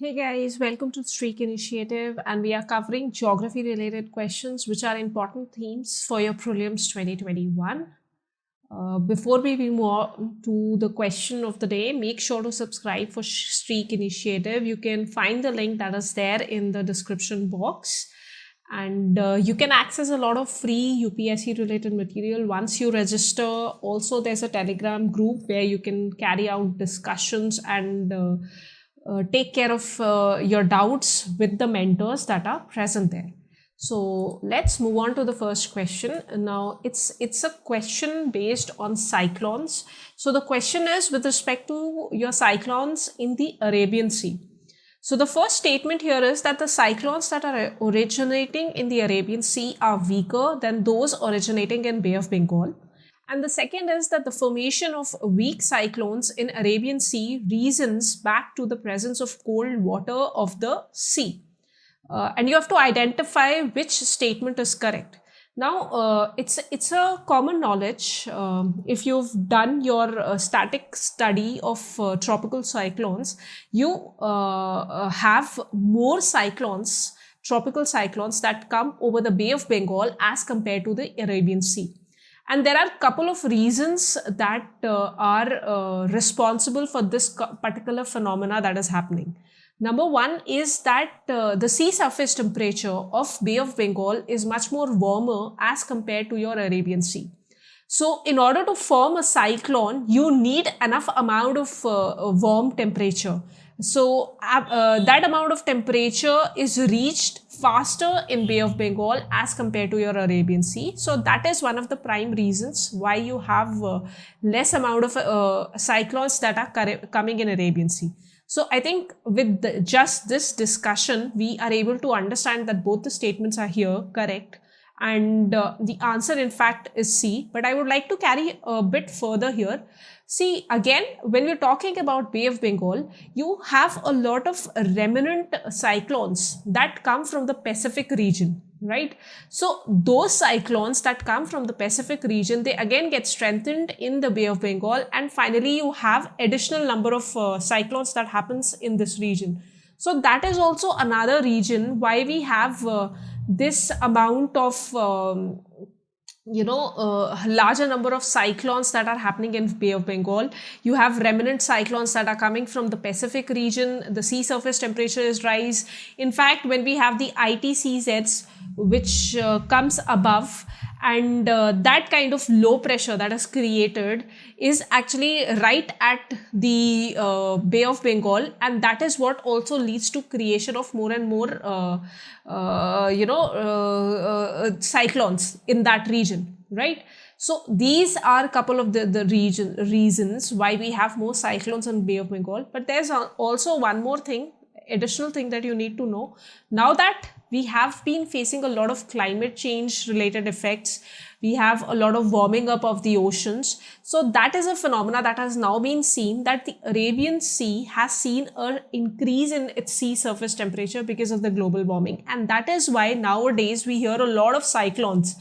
Hey guys, welcome to Streak Initiative, and we are covering geography related questions which are important themes for your prelims 2021. Before we move on to the question of the day, make sure to subscribe for Streak Initiative. You can find the link that is there in the description box, and you can access a lot of free UPSC related material once you register. Also, there's a Telegram group where you can carry out discussions and take care of your doubts with the mentors that are present there. So let's move on to the first question. Now it's a question based on cyclones. So the question is with respect to your cyclones in the Arabian Sea. So the first statement here is that the cyclones that are originating in the Arabian Sea are weaker than those originating in Bay of Bengal. And the second is that the formation of weak cyclones in Arabian Sea reasons back to the presence of cold water of the sea. And you have to identify which statement is correct. Now, it's a common knowledge. If you've done your static study of tropical cyclones, you have more cyclones, tropical cyclones that come over the Bay of Bengal as compared to the Arabian Sea. And there are a couple of reasons that are responsible for this particular phenomena that is happening. Number one is that the sea surface temperature of Bay of Bengal is much more warmer as compared to your Arabian Sea. So in order to form a cyclone, you need enough amount of warm temperature. So that amount of temperature is reached faster in Bay of Bengal as compared to your Arabian Sea. So that is one of the prime reasons why you have less amount of cyclones that are coming in Arabian Sea. So I think with just this discussion, we are able to understand that both the statements are here correct. And the answer in fact is C. But I would like to carry a bit further here. See, again, when we're talking about Bay of Bengal, you have a lot of remnant cyclones that come from the Pacific region, right? So those cyclones that come from the Pacific region, they again get strengthened in the Bay of Bengal. And finally, you have additional number of cyclones that happens in this region. So that is also another reason why we have this amount of larger number of cyclones that are happening in Bay of Bengal. You have remnant cyclones that are coming from the Pacific region. The sea surface temperature is rise. In fact, when we have the ITCZs, which comes above, and that kind of low pressure that is created is actually right at the Bay of Bengal, and that is what also leads to creation of more and more cyclones in that region, right? So these are a couple of the reasons why we have more cyclones in Bay of Bengal. But there's also one more thing, additional thing that you need to know. Now that we have been facing a lot of climate change related effects, we have a lot of warming up of the oceans. So that is a phenomena that has now been seen, that the Arabian Sea has seen an increase in its sea surface temperature because of the global warming. And that is why nowadays we hear a lot of cyclones,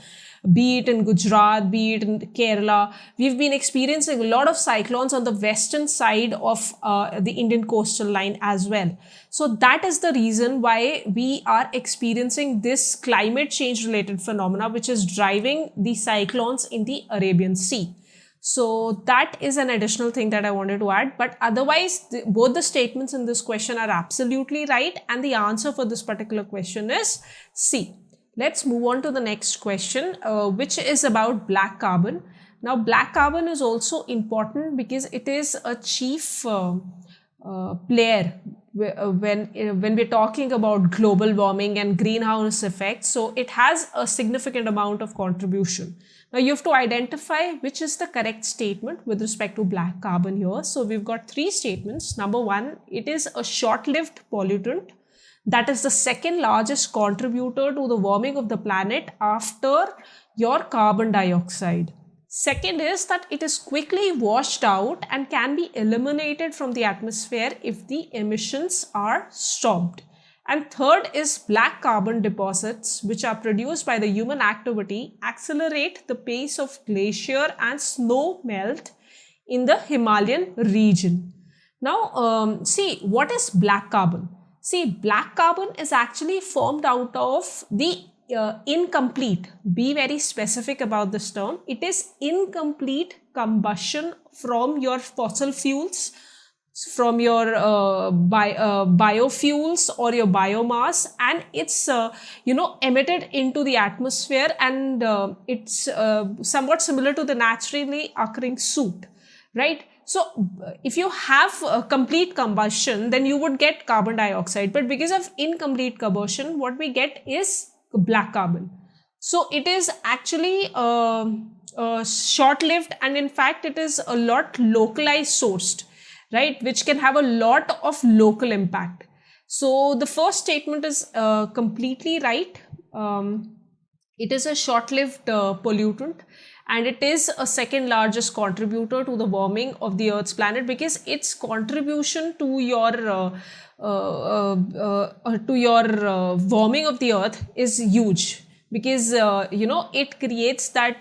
be it in Gujarat, be it in Kerala. We've been experiencing a lot of cyclones on the western side of the Indian coastal line as well. So that is the reason why we are experiencing this climate change related phenomena, which is driving the cyclones in the Arabian Sea. So that is an additional thing that I wanted to add. But otherwise, both the statements in this question are absolutely right. And the answer for this particular question is C. Let's move on to the next question, which is about black carbon. Now, black carbon is also important because it is a chief player when we're talking about global warming and greenhouse effects. So it has a significant amount of contribution. Now you have to identify which is the correct statement with respect to black carbon here. So we've got three statements. Number one, it is a short-lived pollutant. That is the second largest contributor to the warming of the planet after your carbon dioxide. Second is that it is quickly washed out and can be eliminated from the atmosphere if the emissions are stopped. And third is black carbon deposits, which are produced by the human activity, accelerate the pace of glacier and snow melt in the Himalayan region. Now, see, what is black carbon? See, black carbon is actually formed out of the incomplete, be very specific about this term, it is incomplete combustion from your fossil fuels, from your biofuels or your biomass, and it's emitted into the atmosphere, and it's somewhat similar to the naturally occurring soot, right? So if you have a complete combustion, then you would get carbon dioxide, but because of incomplete combustion, what we get is black carbon. So it is actually short-lived, and in fact it is a lot localized sourced, right, which can have a lot of local impact. So the first statement is completely right. It is a short-lived pollutant, and it is a second largest contributor to the warming of the Earth's planet, because its contribution to your warming of the Earth is huge, because it creates that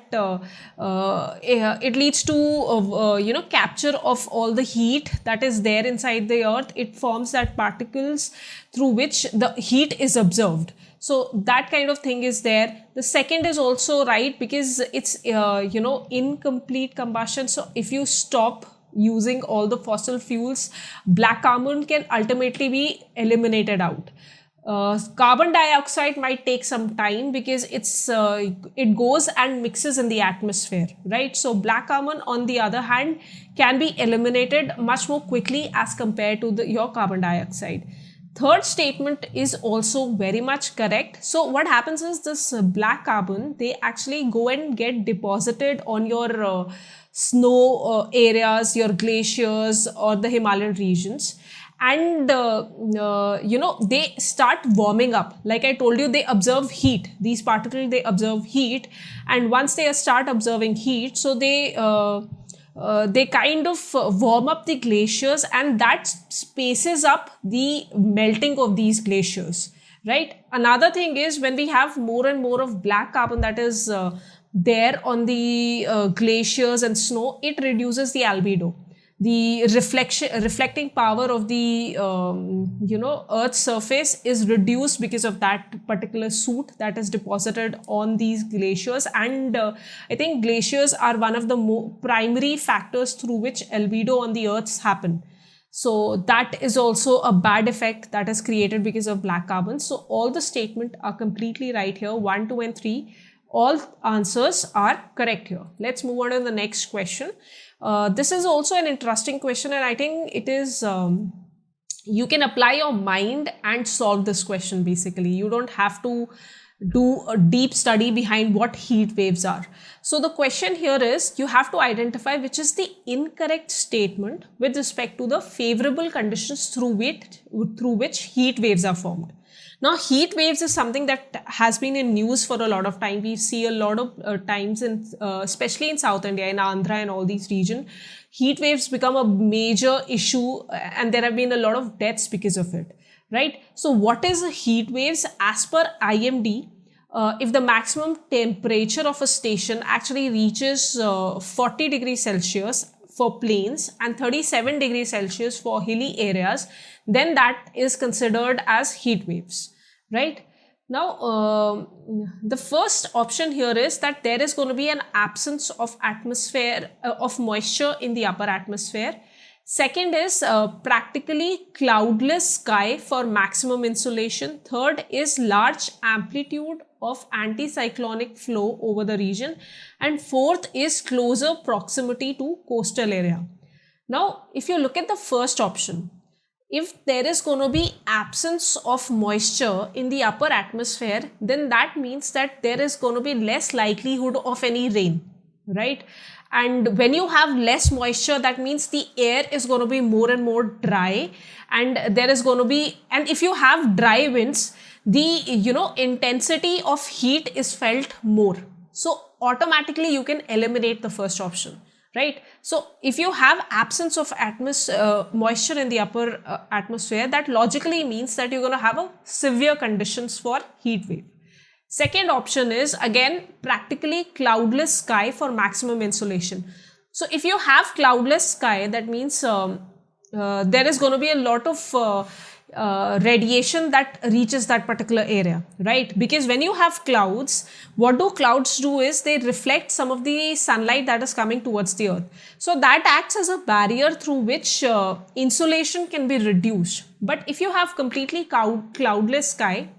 it leads to capture of all the heat that is there inside the Earth. It forms that particles through which the heat is observed. So that kind of thing is there. The second is also right, because it's incomplete combustion. So if you stop using all the fossil fuels, black carbon can ultimately be eliminated out. Carbon dioxide might take some time, because it goes and mixes in the atmosphere, right? So black carbon, on the other hand, can be eliminated much more quickly as compared to your carbon dioxide. Third statement is also very much correct. So what happens is, this black carbon, they actually go and get deposited on your snow areas, your glaciers, or the Himalayan regions, and they start warming up. Like I told you, they observe heat. These particles, they observe heat, and once they start observing heat, so they kind of warm up the glaciers, and that spaces up the melting of these glaciers, right? Another thing is, when we have more and more of black carbon that is there on the glaciers and snow, it reduces the albedo. The reflecting power of the Earth's surface is reduced because of that particular soot that is deposited on these glaciers. And I think glaciers are one of the primary factors through which albedo on the Earths happen. So that is also a bad effect that is created because of black carbon. So all the statements are completely right here. 1, 2 and 3, all answers are correct here. Let's move on to the next question. This is also an interesting question, and I think it is you can apply your mind and solve this question. Basically, you don't have to do a deep study behind what heat waves are. So the question here is, you have to identify which is the incorrect statement with respect to the favorable conditions through which heat waves are formed. Now, heat waves is something that has been in news for a lot of time. We see a lot of times, especially in South India, in Andhra and all these regions, heat waves become a major issue, and there have been a lot of deaths because of it, right? So what is a heat waves? As per IMD, if the maximum temperature of a station actually reaches 40 degrees Celsius for plains and 37 degrees Celsius for hilly areas, then that is considered as heat waves, right? Now, the first option here is that there is going to be an absence of atmosphere, of moisture in the upper atmosphere. Second is practically cloudless sky for maximum insolation. Third is large amplitude of anticyclonic flow over the region. And fourth is closer proximity to coastal area. Now, if you look at the first option, if there is going to be absence of moisture in the upper atmosphere, then that means that there is going to be less likelihood of any rain, right? And when you have less moisture, that means the air is going to be more and more dry, and there is going to be, and if you have dry winds, the intensity of heat is felt more. So automatically you can eliminate the first option, right? So if you have absence of moisture in the upper atmosphere, that logically means that you're going to have a severe conditions for heat wave. Second option is, again, practically cloudless sky for maximum insolation. So if you have cloudless sky, that means there is going to be a lot of radiation that reaches that particular area, right? Because when you have clouds, what do clouds do is they reflect some of the sunlight that is coming towards the earth. So that acts as a barrier through which insolation can be reduced. But if you have completely cloudless sky,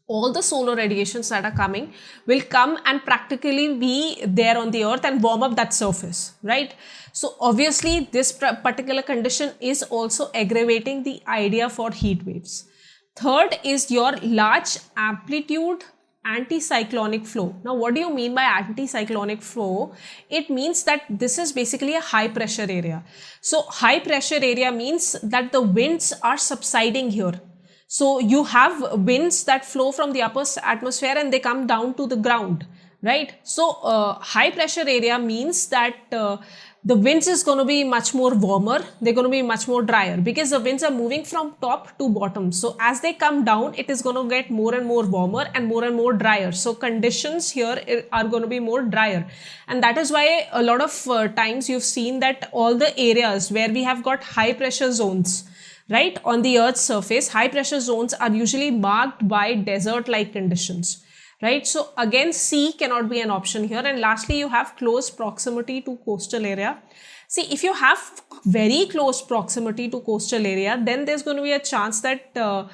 all the solar radiations that are coming will come and practically be there on the earth and warm up that surface, right? So obviously this particular condition is also aggravating the idea for heat waves. Third is your large amplitude anticyclonic flow. Now what do you mean by anticyclonic flow? It means that this is basically a high pressure area. So high pressure area means that the winds are subsiding here. So you have winds that flow from the upper atmosphere and they come down to the ground, right? So high pressure area means that the winds is going to be much more warmer. They're going to be much more drier because the winds are moving from top to bottom. So as they come down, it is going to get more and more warmer and more drier. So conditions here are going to be more drier. And that is why a lot of times you've seen that all the areas where we have got high pressure zones, right, on the Earth's surface, high pressure zones are usually marked by desert-like conditions, right? So again, sea cannot be an option here. And lastly, you have close proximity to coastal area. See, if you have very close proximity to coastal area, then there's going to be a chance that the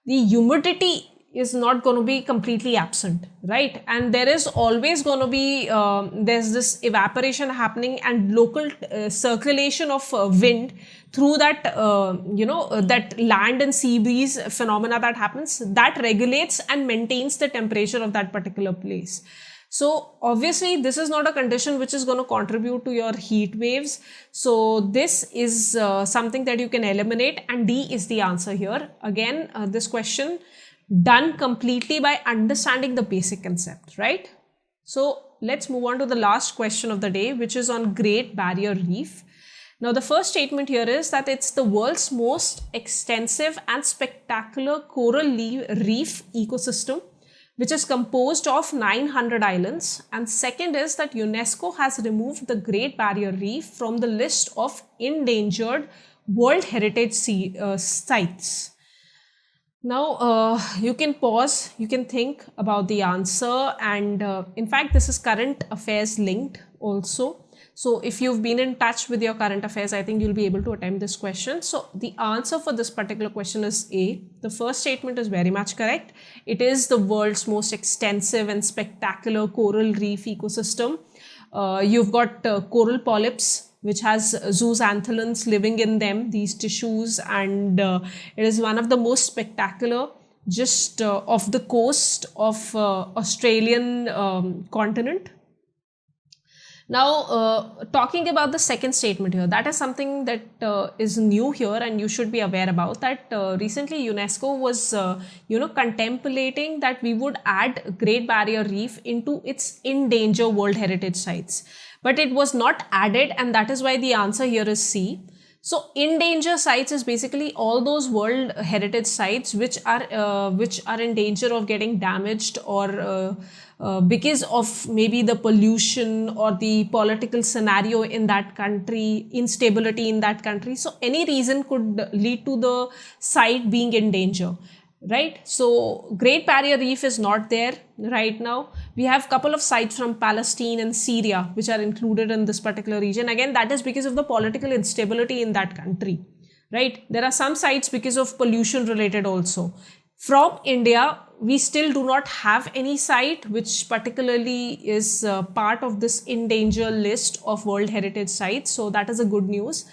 humidity is not going to be completely absent, right? And there is always going to be, there's this evaporation happening and local circulation of wind through that, that land and sea breeze phenomena that happens, that regulates and maintains the temperature of that particular place. So obviously this is not a condition which is going to contribute to your heat waves. So this is something that you can eliminate, and D is the answer here. Again, this question done completely by understanding the basic concept, right? So let's move on to the last question of the day, which is on Great Barrier Reef. Now the first statement here is that it's the world's most extensive and spectacular coral reef ecosystem, which is composed of 900 islands. And second is that UNESCO has removed the Great Barrier Reef from the list of endangered World Heritage sites. Now you can pause, you can think about the answer, and in fact this is current affairs linked also. So if you've been in touch with your current affairs, I think you'll be able to attempt this question. So the answer for this particular question is A. The first statement is very much correct. It is the world's most extensive and spectacular coral reef ecosystem. You've got coral polyps, which has zooxanthellans living in them, these tissues, and it is one of the most spectacular just off the coast of Australian continent. Now, talking about the second statement here, that is something that is new here and you should be aware about, that recently UNESCO was, contemplating that we would add Great Barrier Reef into its endangered World Heritage sites. But it was not added, and that is why the answer here is C. So endangered sites is basically all those World Heritage sites which are in danger of getting damaged or because of maybe the pollution or the political scenario in that country, instability in that country. So any reason could lead to the site being in danger, right? So Great Barrier Reef is not there right now. We have a couple of sites from Palestine and Syria which are included in this particular region. Again, that is because of the political instability in that country, right? There are some sites because of pollution related also. From India, we still do not have any site which particularly is part of this endangered list of World Heritage sites. So that is a good news.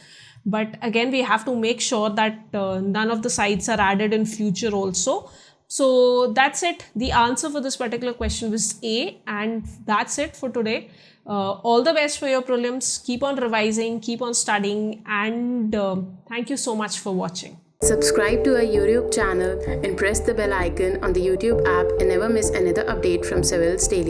But again, we have to make sure that none of the sites are added in future also. So that's it. The answer for this particular question was A, and that's it for today. All the best for your prelims. Keep on revising, keep on studying, and thank you so much for watching. Subscribe to our YouTube channel and press the bell icon on the YouTube app and never miss another update from Civils Daily.